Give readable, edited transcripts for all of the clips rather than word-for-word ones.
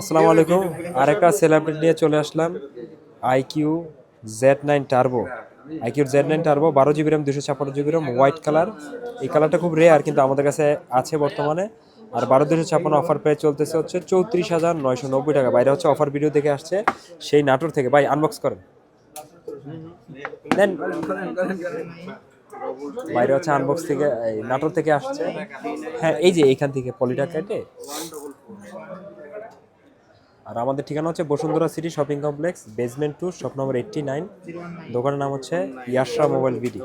আসসালামু আলাইকুম। আরেকটা সেলিব্রিটি নিয়ে চলে আসলাম। IQOO Z9 turbo. IQOO Z9 turbo 12 GB RAM 256 GB RAM white colour. এই কালারটা খুব রেয়ার কিন্তু আমাদের কাছে আছে বর্তমানে। আর 12 256 অফার পেয়ে চলতেছে হচ্ছে 34,990 টাকা। বাইরে হচ্ছে অফার ভিডিও দেখে আসছে সেই নাটোর থেকে। ভাই আনবক্স করেন দেন। বাইরে হচ্ছে আনবক্স থেকে এই নাটোর থেকে আসছে। হ্যাঁ এই যে এইখান থেকে পলিটা কেটে। আর আমাদের ঠিকানা হচ্ছে Bashundhara city shopping complex basement 2 shop number 89। দোকানের নাম হচ্ছে ইয়াশরা মোবাইল বিডি।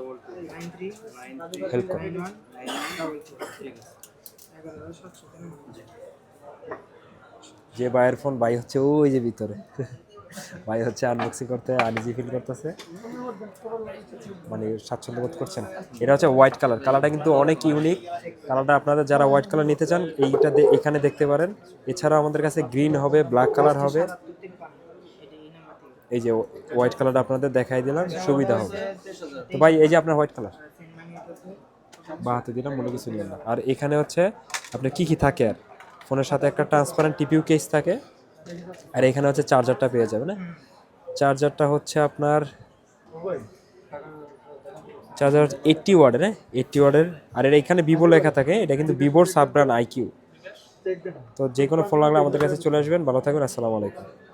হেল্প করুন। যে ভাইয়ের ফোন ভাই হচ্ছে ওই যে ভিতরে। ভাই হচ্ছে আনবক্সিং করতে আনইজি ফিল করতেছে, মানে স্বাচ্ছন্দ্য বোধ করছেন। এটা হচ্ছে হোয়াইট কালার। কালারটা কিন্তু অনেক ইউনিক। কালারটা আপনাদের যারা হোয়াইট কালার নিতে চান এইটা এখানে দেখতে পারেন। এছাড়াও আমাদের কাছে গ্রিন হবে, ব্ল্যাক কালার হবে। এই যে হোয়াইট কালারটা আপনাদের দেখাই দিলাম, সুবিধা হবে। তো ভাই এই যে আপনার হোয়াইট কালার বা হাতে দিলাম, মনে কিছু নিলেন না। আর এখানে হচ্ছে আপনার কি কি থাকে, আর ফোনের সাথে একটা ট্রান্সপারেন্ট টিপিউ কেস থাকে। আর এখানে হচ্ছে চার্জারটা পেয়ে যাবেন। চার্জারটা হচ্ছে আপনার চার্জার 80 ওয়াটের, হ্যাঁ 80 ওয়াটের। আর এটা এখানে ভিভো লেখা থাকে, এটা কিন্তু ভিভোর সাব ব্র্যান্ড আইকিউ। তো যে কোনো ফোন লাগলে আমাদের কাছে চলে আসবেন। ভালো থাকবেন, আসসালামু আলাইকুম।